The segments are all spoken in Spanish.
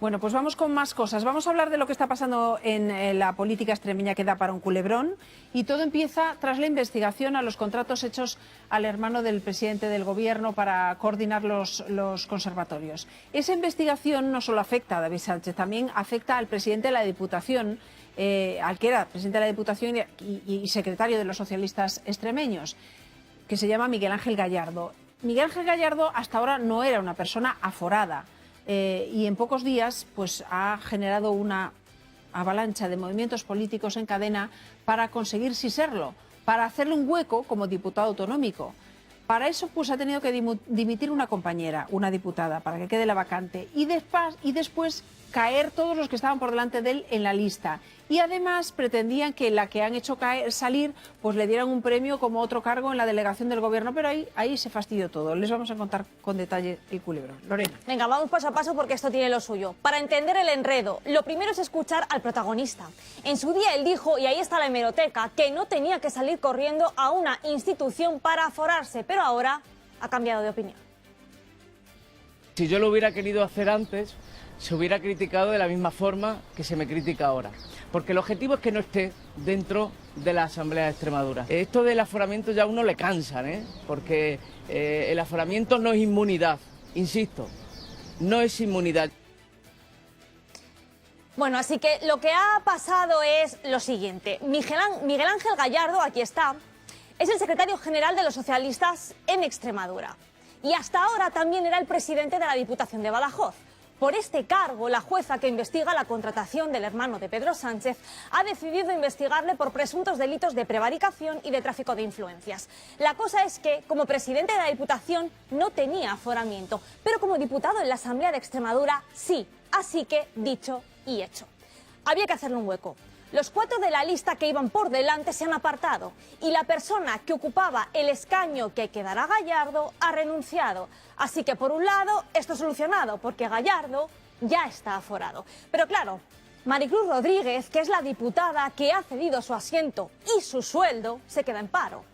Bueno, pues vamos con más cosas. Vamos a hablar de lo que está pasando en la política extremeña, que da para un culebrón. Y todo empieza tras la investigación a los contratos hechos al hermano del presidente del gobierno para coordinar los conservatorios. Esa investigación no solo afecta a David Sánchez, también afecta al presidente de la Diputación, al que era presidente de la Diputación y secretario de los socialistas extremeños, que se llama Miguel Ángel Gallardo. Miguel Ángel Gallardo hasta ahora no era una persona aforada. Y en pocos días pues ha generado una avalancha de movimientos políticos en cadena para conseguir sí serlo, para hacerle un hueco como diputado autonómico. Para eso pues ha tenido que dimitir una compañera, una diputada, para que quede la vacante y después caer todos los que estaban por delante de él en la lista. Y además pretendían que la que han hecho salir pues le dieran un premio como otro cargo en la delegación del gobierno, pero ahí se fastidió todo. Les vamos a contar con detalle el culebrón. Lorena. Venga, vamos paso a paso porque esto tiene lo suyo. Para entender el enredo, lo primero es escuchar al protagonista. En su día él dijo, y ahí está la hemeroteca, que no tenía que salir corriendo a una institución para aforarse, pero ahora ha cambiado de opinión. Si yo lo hubiera querido hacer antes, se hubiera criticado de la misma forma que se me critica ahora. Porque el objetivo es que no esté dentro de la Asamblea de Extremadura. Esto del aforamiento ya a uno le cansa, porque el aforamiento no es inmunidad, insisto, no es inmunidad. Bueno, así que lo que ha pasado es lo siguiente. Miguel Ángel Gallardo, aquí está, es el secretario general de los socialistas en Extremadura. Y hasta ahora también era el presidente de la Diputación de Badajoz. Por este cargo, la jueza que investiga la contratación del hermano de Pedro Sánchez ha decidido investigarle por presuntos delitos de prevaricación y de tráfico de influencias. La cosa es que, como presidente de la Diputación, no tenía aforamiento, pero como diputado en la Asamblea de Extremadura, sí. Así que, dicho y hecho. Había que hacerle un hueco. Los 4 de la lista que iban por delante se han apartado y la persona que ocupaba el escaño que quedará Gallardo ha renunciado. Así que, por un lado, esto solucionado, porque Gallardo ya está aforado. Pero claro, Maricruz Rodríguez, que es la diputada que ha cedido su asiento y su sueldo, se queda en paro.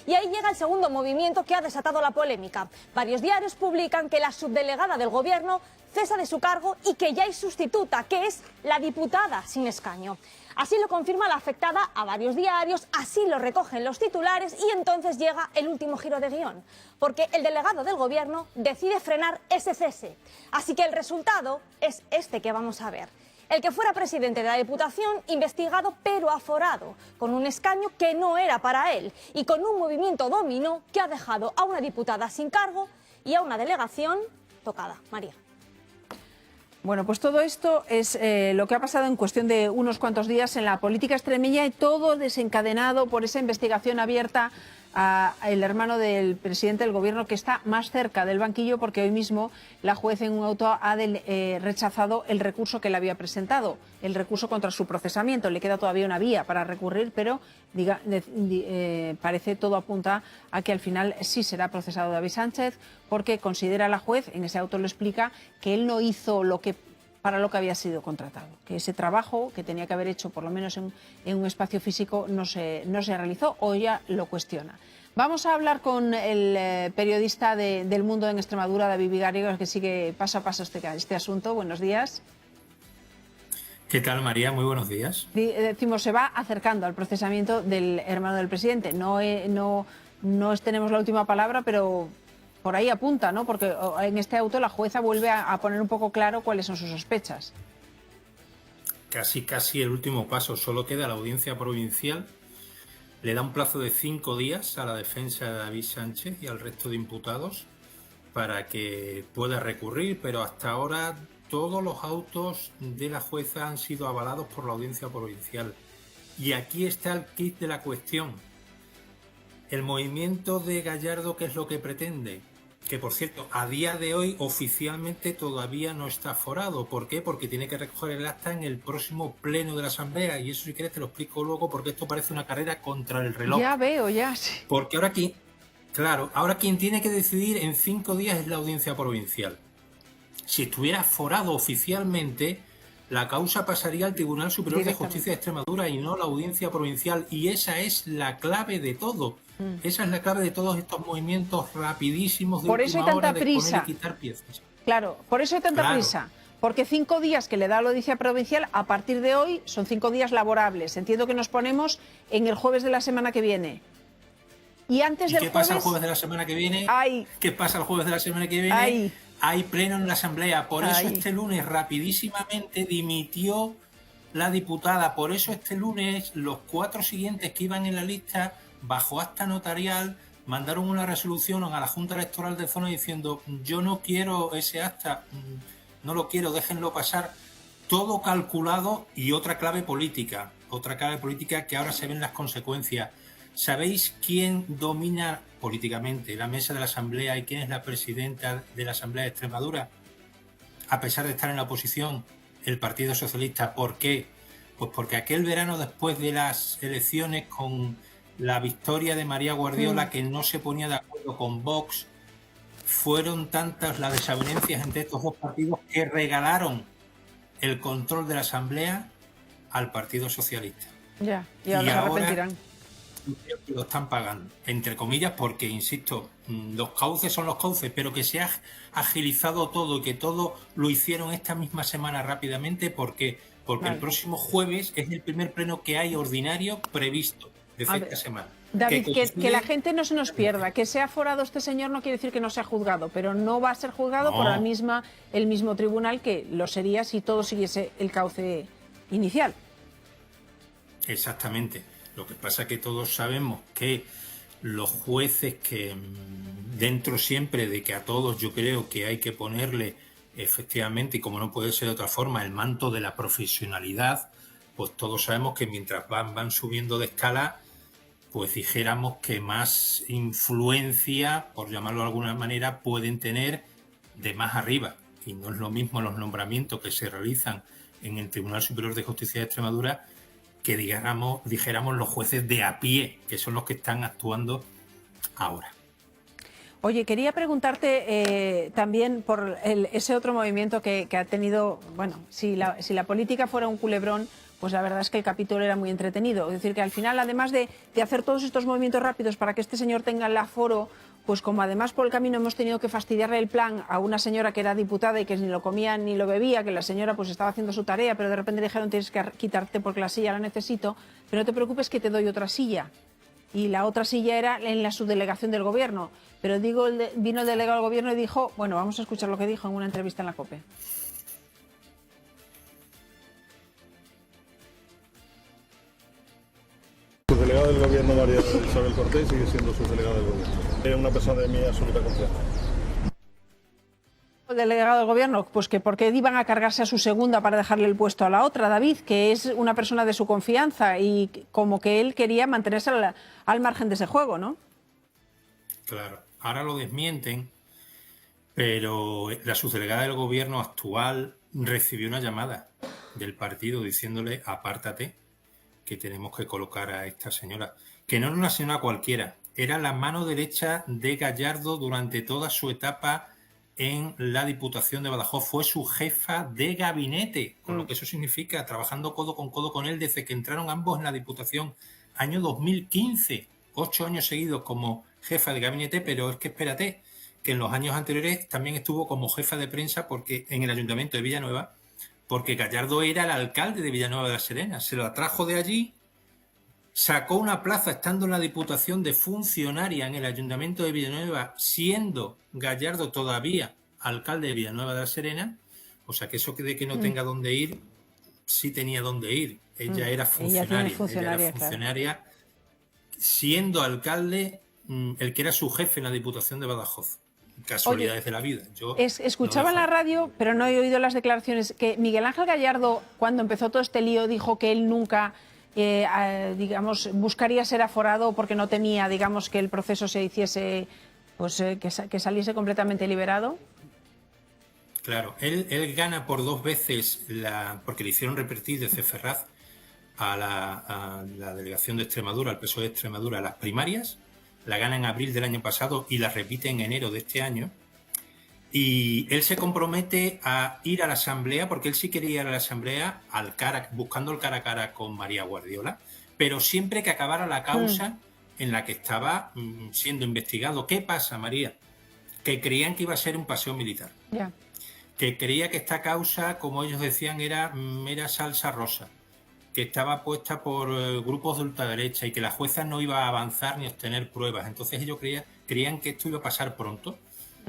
Y ahí llega el segundo movimiento que ha desatado la polémica. Varios diarios publican que la subdelegada del gobierno cesa de su cargo y que ya hay sustituta, que es la diputada sin escaño. Así lo confirma la afectada a varios diarios, así lo recogen los titulares y entonces llega el último giro de guión, porque el delegado del gobierno decide frenar ese cese. Así que el resultado es este que vamos a ver. El que fuera presidente de la Diputación, investigado pero aforado, con un escaño que no era para él y con un movimiento dominó que ha dejado a una diputada sin cargo y a una delegación tocada. María. Bueno, pues todo esto es lo que ha pasado en cuestión de unos cuantos días en la política extremeña y todo desencadenado por esa investigación abierta al hermano del presidente del gobierno, que está más cerca del banquillo, porque hoy mismo la juez en un auto ha rechazado el recurso que le había presentado, el recurso contra su procesamiento. Le queda todavía una vía para recurrir, pero parece todo apunta a que al final sí será procesado David Sánchez, porque considera la juez, en ese auto lo explica, que él no hizo para lo que había sido contratado, que ese trabajo que tenía que haber hecho por lo menos en un espacio físico no se realizó, o ella lo cuestiona. Vamos a hablar con el periodista del Mundo en Extremadura, David Vigario, que sigue paso a paso este asunto. Buenos días. ¿Qué tal, María? Muy buenos días. Decimos, se va acercando al procesamiento del hermano del presidente. No tenemos la última palabra, pero por ahí apunta, ¿no? Porque en este auto la jueza vuelve a poner un poco claro cuáles son sus sospechas. Casi el último paso. Solo queda la audiencia provincial. Le da un plazo de 5 días a la defensa de David Sánchez y al resto de imputados para que pueda recurrir, pero hasta ahora todos los autos de la jueza han sido avalados por la audiencia provincial. Y aquí está el quid de la cuestión. El movimiento de Gallardo, ¿qué es lo que pretende? Que, por cierto, a día de hoy oficialmente todavía no está aforado. ¿Por qué? Porque tiene que recoger el acta en el próximo pleno de la Asamblea. Y eso, si quieres, te lo explico luego, porque esto parece una carrera contra el reloj. Ya veo, ya. Sí. Porque ahora quien tiene que decidir en 5 días es la audiencia provincial. Si estuviera aforado oficialmente, la causa pasaría al Tribunal Superior de Justicia de Extremadura y no la audiencia provincial. Y esa es la clave de todo. Esa es la clave de todos estos movimientos rapidísimos de por eso hay última tanta hora de prisa. poner y quitar piezas. Claro, por eso hay tanta prisa. Porque 5 días que le da la audiencia provincial, a partir de hoy, son 5 días laborables. Entiendo que nos ponemos en el jueves de la semana que viene. Y antes del ¿Qué pasa el jueves de la semana que viene? ¿Qué pasa el jueves de la semana que viene? Hay pleno en la Asamblea. Por eso este lunes rapidísimamente dimitió la diputada. Por eso este lunes los 4 siguientes que iban en la lista, bajo acta notarial, mandaron una resolución a la Junta Electoral de Zona diciendo: yo no quiero ese acta, no lo quiero, déjenlo pasar. Todo calculado. Y otra clave política que ahora se ven las consecuencias. ¿Sabéis quién domina políticamente la mesa de la Asamblea y quién es la presidenta de la Asamblea de Extremadura? A pesar de estar en la oposición, el Partido Socialista. ¿Por qué? Pues porque aquel verano, después de las elecciones, con la victoria de María Guardiola, que no se ponía de acuerdo con Vox, fueron tantas las desavenencias entre estos dos partidos que regalaron el control de la Asamblea al Partido Socialista. Ya, y ahora se arrepentirán. Lo están pagando, entre comillas, porque, insisto, los cauces son los cauces, pero que se ha agilizado todo y que todo lo hicieron esta misma semana rápidamente, porque el próximo jueves es el primer pleno que hay ordinario previsto de esta semana. David, que la gente no se nos pierda, que sea aforado este señor no quiere decir que no sea juzgado, pero no va a ser juzgado por el mismo tribunal que lo sería si todo siguiese el cauce inicial. Exactamente. Lo que pasa es que todos sabemos que los jueces, que dentro siempre de que a todos yo creo que hay que ponerle efectivamente, y como no puede ser de otra forma, el manto de la profesionalidad, pues todos sabemos que mientras van subiendo de escala, pues dijéramos que más influencia, por llamarlo de alguna manera, pueden tener de más arriba. Y no es lo mismo los nombramientos que se realizan en el Tribunal Superior de Justicia de Extremadura que dijéramos los jueces de a pie, que son los que están actuando ahora. Oye, quería preguntarte también por ese otro movimiento que ha tenido, bueno, si la política fuera un culebrón, pues la verdad es que el capítulo era muy entretenido. Es decir, que al final, además de hacer todos estos movimientos rápidos para que este señor tenga el aforo, pues como además por el camino hemos tenido que fastidiarle el plan a una señora que era diputada y que ni lo comía ni lo bebía, que la señora pues estaba haciendo su tarea, pero de repente le dijeron: tienes que quitarte porque la silla la necesito, pero no te preocupes que te doy otra silla. Y la otra silla era en la subdelegación del gobierno. Pero vino el delegado del gobierno y dijo, bueno, vamos a escuchar lo que dijo en una entrevista en la COPE. Subdelegado del gobierno María Isabel Cortés sigue siendo subdelegado del gobierno. Es una persona de mi absoluta confianza. El delegado del gobierno, pues que por qué iban a cargarse a su segunda para dejarle el puesto a la otra, David, que es una persona de su confianza y como que él quería mantenerse al margen de ese juego, ¿no? Claro, ahora lo desmienten, pero la subdelegada del gobierno actual recibió una llamada del partido diciéndole: apártate, que tenemos que colocar a esta señora, que no era una señora cualquiera, era la mano derecha de Gallardo durante toda su etapa en la Diputación de Badajoz, fue su jefa de gabinete, con lo que eso significa, trabajando codo con él desde que entraron ambos en la Diputación, año 2015, 8 años seguidos como jefa de gabinete, pero es que espérate, que en los años anteriores también estuvo como jefa de prensa porque en el Ayuntamiento de Villanueva, porque Gallardo era el alcalde de Villanueva de la Serena, se lo atrajo de allí, sacó una plaza estando en la Diputación de funcionaria en el Ayuntamiento de Villanueva, siendo Gallardo todavía alcalde de Villanueva de la Serena, o sea que eso de que no tenga dónde ir, sí tenía dónde ir. Ella era funcionaria, siendo alcalde el que era su jefe en la Diputación de Badajoz. Casualidades de la vida. Escuchaba en la radio, pero no he oído las declaraciones, que Miguel Ángel Gallardo, cuando empezó todo este lío, dijo que él nunca digamos, buscaría ser aforado porque no temía, digamos, que el proceso se hiciese, pues que saliese completamente liberado. Claro, él gana por 2 veces, porque le hicieron repetir desde Ferraz a la delegación de Extremadura, al PSOE de Extremadura, las primarias, la gana en abril del año pasado y la repite en enero de este año. Y él se compromete a ir a la Asamblea, porque él sí quería ir a la Asamblea buscando el cara a cara con María Guardiola, pero siempre que acabara la causa en la que estaba siendo investigado. ¿Qué pasa, María? Que creían que iba a ser un paseo militar. que creía que esta causa, como ellos decían, era salsa rosa, que estaba puesta por grupos de ultraderecha y que la jueza no iba a avanzar ni a obtener pruebas. Entonces ellos creían que esto iba a pasar pronto.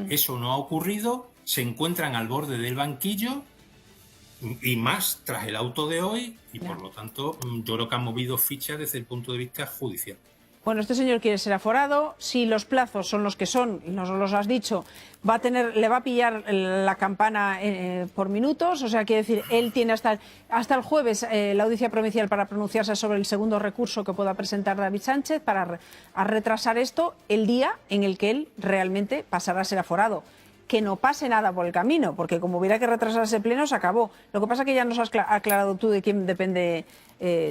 Eso no ha ocurrido, se encuentran al borde del banquillo y más tras el auto de hoy y por lo tanto yo creo que han movido fichas desde el punto de vista judicial. Bueno, este señor quiere ser aforado. Si los plazos son los que son, y nos los has dicho, le va a pillar la campana por minutos. O sea, quiere decir, él tiene hasta el jueves la audiencia provincial para pronunciarse sobre el segundo recurso que pueda presentar David Sánchez para retrasar esto el día en el que él realmente pasará a ser aforado. Que no pase nada por el camino, porque como hubiera que retrasar ese pleno, se acabó. Lo que pasa es que ya nos has aclarado tú de quién depende,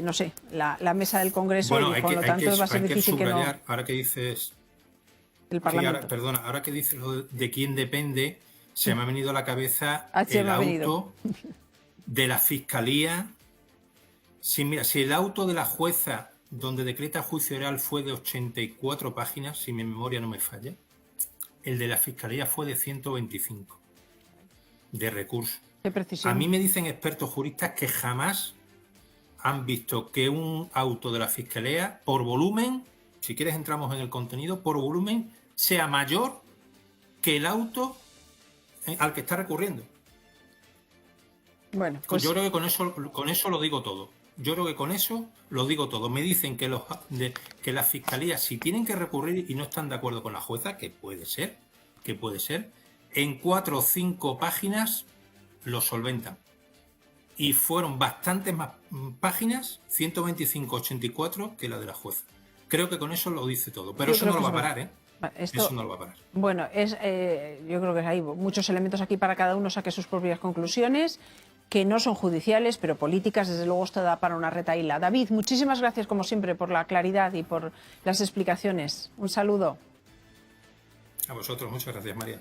no sé, la mesa del Congreso, bueno, y por lo tanto va a ser difícil que no... Ahora que dices... El Parlamento. Ahora que dices lo de quién depende, se me ha venido a la cabeza el auto de la Fiscalía. Si el auto de la jueza donde decreta juicio oral fue de 84 páginas, si mi memoria no me falla, el de la Fiscalía fue de 125 de recurso. Qué precisión. A mí me dicen expertos juristas que jamás han visto que un auto de la Fiscalía, por volumen, si quieres entramos en el contenido, por volumen, sea mayor que el auto al que está recurriendo. Bueno, pues... Yo creo que con eso lo digo todo. Yo creo que con eso lo digo todo. Me dicen que las fiscalías, si tienen que recurrir y no están de acuerdo con la jueza, que puede ser, en 4 o 5 páginas lo solventan. Y fueron bastantes más páginas, 125, 84, que la de la jueza. Creo que con eso lo dice todo. Pero eso no lo va a parar, ¿eh? Eso no lo va a parar. Bueno, yo creo que hay muchos elementos aquí para cada uno saque sus propias conclusiones, que no son judiciales, pero políticas. Desde luego esto da para una retahíla. David, muchísimas gracias como siempre por la claridad y por las explicaciones. Un saludo. A vosotros, muchas gracias, María.